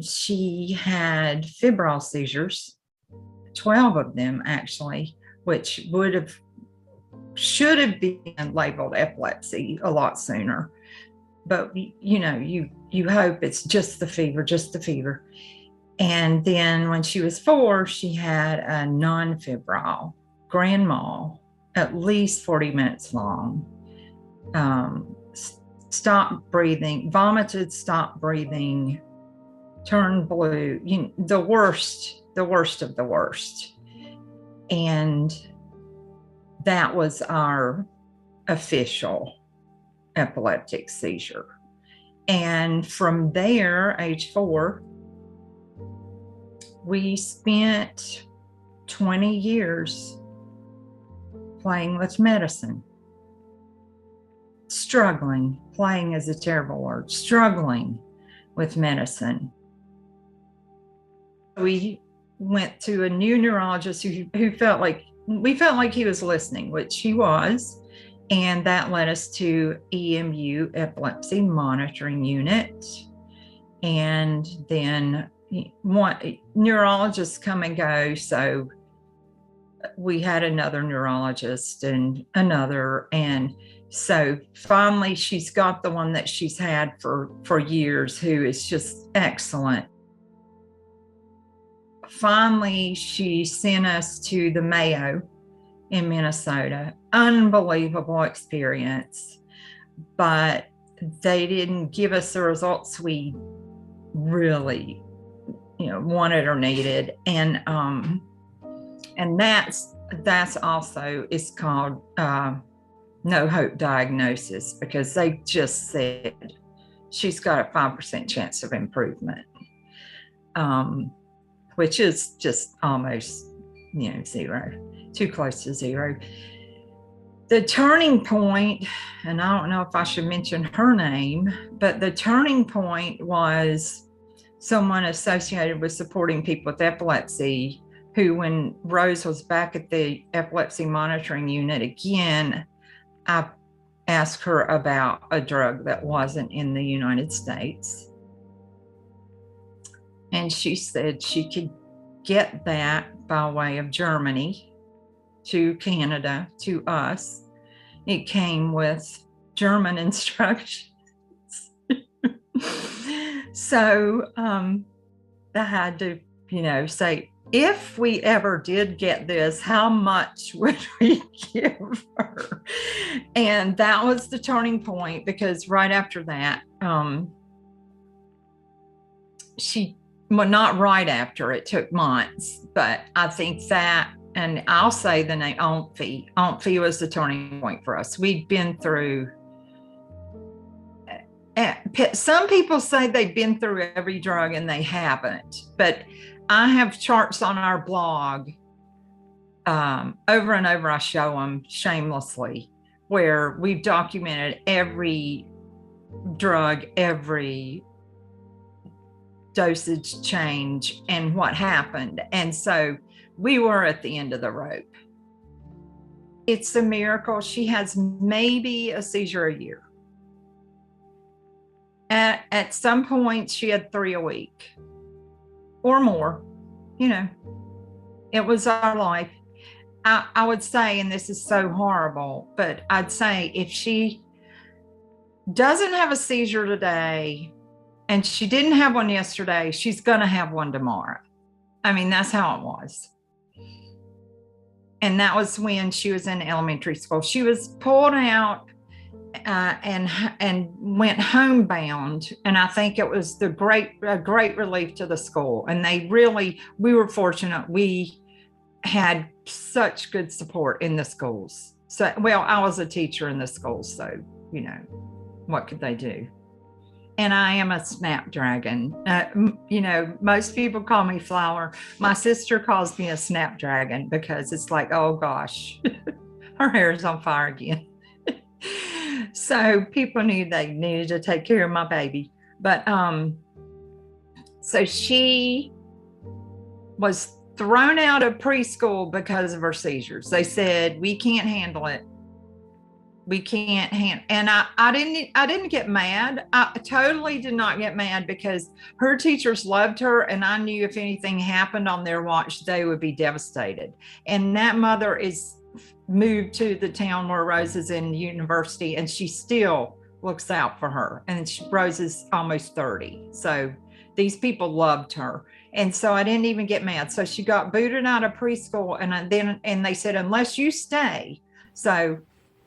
she had febrile seizures, 12 of them actually, which should have been labeled epilepsy a lot sooner. But you hope it's just the fever. And then when she was 4, she had a non-febrile grand mal, at least 40 minutes long. Stopped breathing, vomited, stopped breathing, turned blue, the worst of the worst. And that was our official epileptic seizure. And from there, age 4, we spent 20 years playing with medicine, struggling, playing is a terrible word, struggling with medicine. We went to a new neurologist who felt like he was listening, which he was. And that led us to EMU, Epilepsy Monitoring Unit. And then neurologists come and go. So we had another neurologist and another. And so finally, she's got the one that she's had for years, who is just excellent. Finally, she sent us to the Mayo in Minnesota. Unbelievable experience, but they didn't give us the results we really, wanted or needed. And that's also is called no hope diagnosis, because they just said she's got a 5% chance of improvement, which is just almost, zero, too close to zero. The turning point, and I don't know if I should mention her name, but the turning point was someone associated with supporting people with epilepsy, who, when Rose was back at the epilepsy monitoring unit again, I asked her about a drug that wasn't in the United States. And she said she could get that by way of Germany to Canada, to us. It came with German instructions. So I had to, say, if we ever did get this, how much would we give her? And that was the turning point, because right after that, not right after, it took months, but I think that, and I'll say the name, Omphie was the turning point for us. We'd been through, some people say they've been through every drug, and they haven't, but I have charts on our blog, over and over. I show them shamelessly, where we've documented every drug, every dosage change, and what happened. And so we were at the end of the rope. It's a miracle. She has maybe a seizure a year. At some point, she had 3 a week or more. It was our life. I would say, and this is so horrible, but I'd say if she doesn't have a seizure today, and she didn't have one yesterday, she's going to have one tomorrow. I mean, that's how it was. And that was when she was in elementary school. She was pulled out and went homebound. And I think it was a great relief to the school. And we were fortunate. We had such good support in the schools. So, I was a teacher in the schools, so, what could they do? And I am a snapdragon. Most people call me Flower. My sister calls me a snapdragon, because it's like, oh gosh, her hair is on fire again. So people knew they needed to take care of my baby. But so she was thrown out of preschool because of her seizures. They said, we can't handle it. We can't and I didn't get mad. I totally did not get mad because her teachers loved her, and I knew if anything happened on their watch, they would be devastated. And that mother is moved to the town where Rose is in university, and she still looks out for her. And Rose is almost 30. So these people loved her. And so I didn't even get mad. So she got booted out of preschool, and they said, unless you stay. So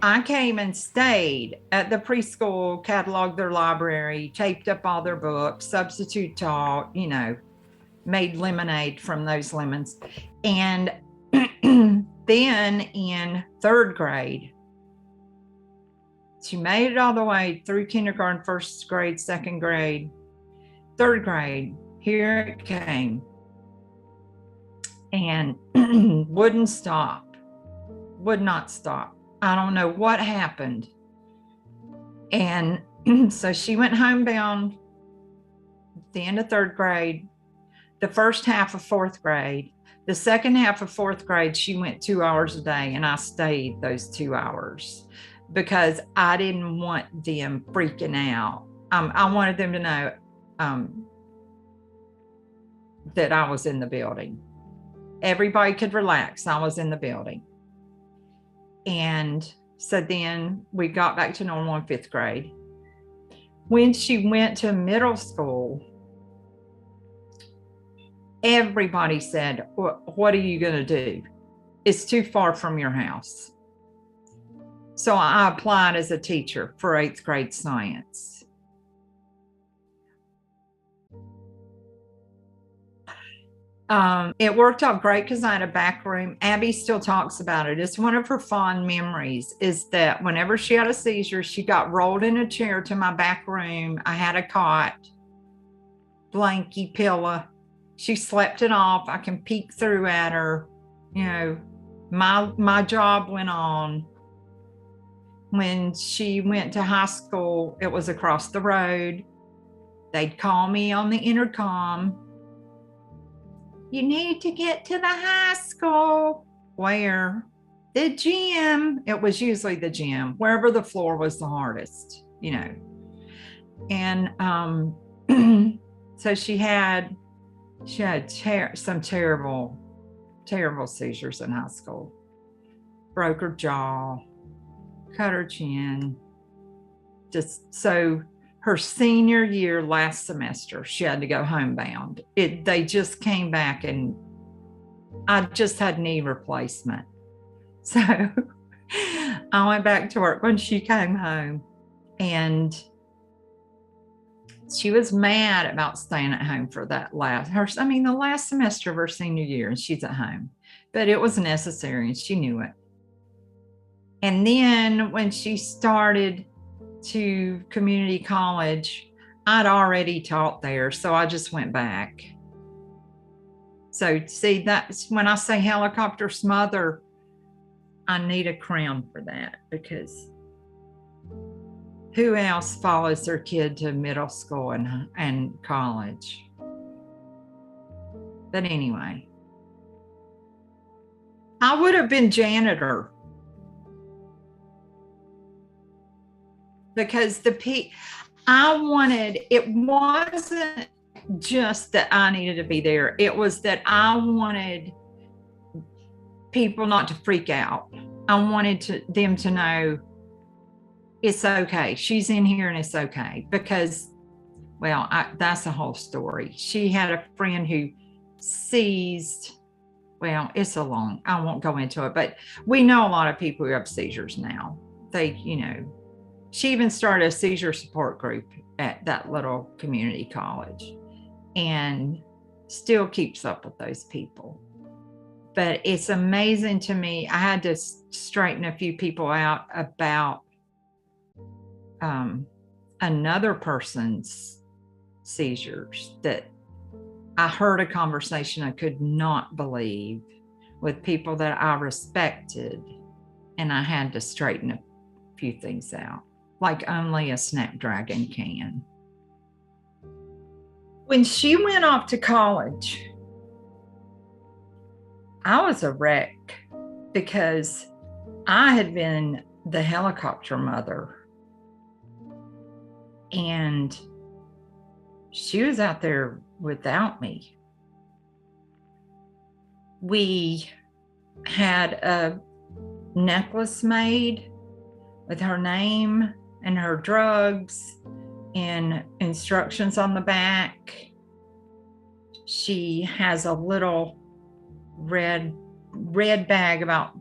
I came and stayed at the preschool, cataloged their library, taped up all their books, substitute taught, made lemonade from those lemons. And then in third grade, she made it all the way through kindergarten, first grade, second grade, third grade. Here it came. And would not stop. I don't know what happened. And so she went homebound at the end of third grade, the first half of fourth grade. The second half of fourth grade, she went 2 hours a day, and I stayed those 2 hours because I didn't want them freaking out. I wanted them to know that I was in the building. Everybody could relax. I was in the building. And so then we got back to normal in fifth grade. When she went to middle school, everybody said, what are you going to do? It's too far from your house. So I applied as a teacher for 8th grade science. It worked out great because I had a back room. Abby still talks about it. It's one of her fond memories is that whenever she had a seizure, she got rolled in a chair to my back room. I had a cot, blankie, pillow. She slept it off. I can peek through at her. My job went on. When she went to high school, it was across the road. They'd call me on the intercom. You need to get to the high school. Where? The gym. It was usually the gym, wherever the floor was the hardest, And so she had some terrible seizures in high school. Broke her jaw, cut her chin. Just so her senior year last semester, she had to go homebound. They just came back, and I just had knee replacement. So I went back to work when she came home, and she was mad about staying at home for the last semester of her senior year, and she's at home. But it was necessary, and she knew it. And then when she started to community college, I'd already taught there, so I just went back. So see, that's when I say helicopter smother, I need a crown for that, because who else follows their kid to middle school and college? But anyway, I would have been janitor, because it wasn't just that I needed to be there. It was that I wanted people not to freak out. I wanted them to know it's okay. She's in here and it's okay. Because, that's a whole story. She had a friend who seized, it's I won't go into it, but we know a lot of people who have seizures now. She even started a seizure support group at that little community college and still keeps up with those people. But it's amazing to me. I had to straighten a few people out about another person's seizures, that I heard a conversation I could not believe with people that I respected, and I had to straighten a few things out, like only a Snapdragon can. When she went off to college, I was a wreck, because I had been the helicopter mother. And she was out there without me. We had a necklace made with her name and her drugs and instructions on the back. She has a little red bag about,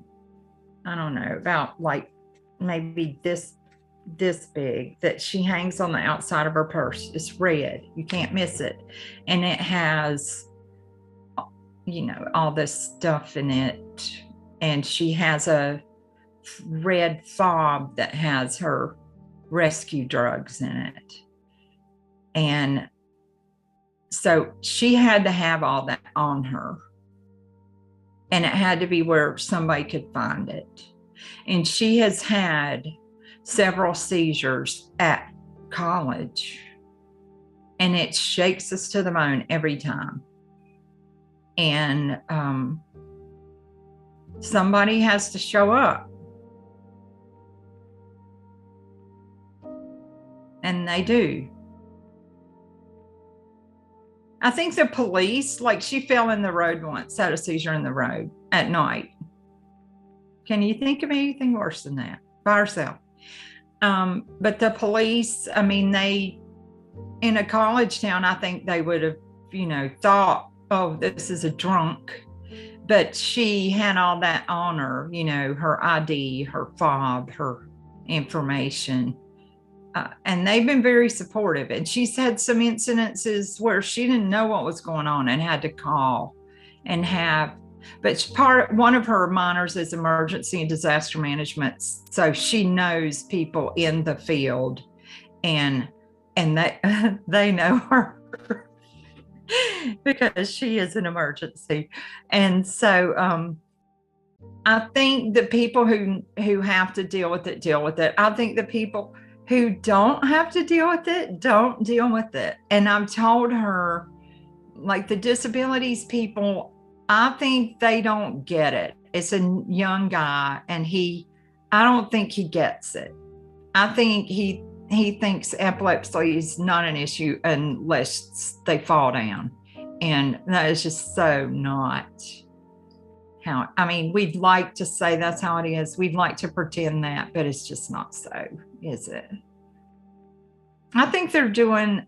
I don't know, about like maybe this big, that she hangs on the outside of her purse. It's red, you can't miss it, and it has, you know, all this stuff in it. And she has a red fob that has her rescue drugs in it. And so she had to have all that on her, and it had to be where somebody could find it. And she has had several seizures at college, and it shakes us to the bone every time. And somebody has to show up, and they do. I think the police, like, she fell in the road once, had a seizure in the road at night. Can you think of anything worse than that? By herself. But the police, I mean, they, in a college town, I think they would have, you know, thought, oh, this is a drunk. But she had all that on her, you know, her ID, her fob, her information. And they've been very supportive. And she's had some incidences where she didn't know what was going on and had to call and have, but one of her minors is emergency and disaster management. So she knows people in the field, and they know her because she is an emergency. And so I think the people who have to deal with it. I think the people who don't have to deal with it don't deal with it. And I've told her, like, the disabilities people, I think they don't get it. It's a young guy, and I don't think he gets it. I think he thinks epilepsy is not an issue unless they fall down. And that is just so not how, I mean, we'd like to say that's how it is. We'd like to pretend that, but it's just not so, is it? I think they're doing,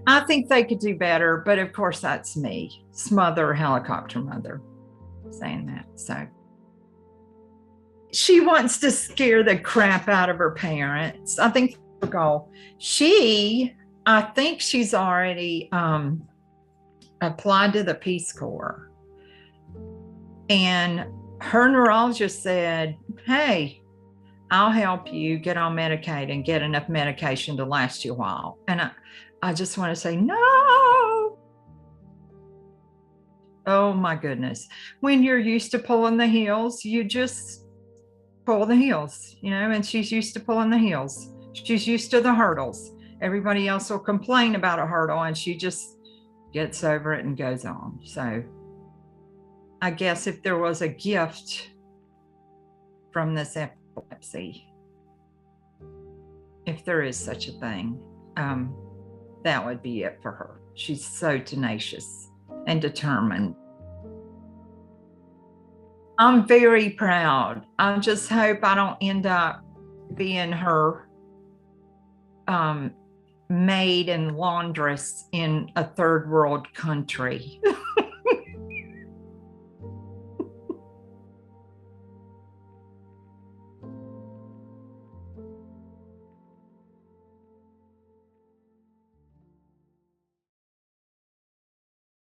I think they could do better, but of course that's me, smother helicopter mother, saying that. So she wants to scare the crap out of her parents. I think her goal. I think she's already applied to the Peace Corps. And her neurologist said, hey, I'll help you get on Medicaid and get enough medication to last you a while. And I just want to say, no. Oh my goodness. When you're used to pulling the heels, you just pull the heels, you know, and she's used to pulling the heels. She's used to the hurdles. Everybody else will complain about a hurdle, and she just gets over it and goes on. So I guess if there was a gift from this epilepsy, if there is such a thing, that would be it for her. She's so tenacious and determined. I'm very proud. I just hope I don't end up being her maid and laundress in a third world country.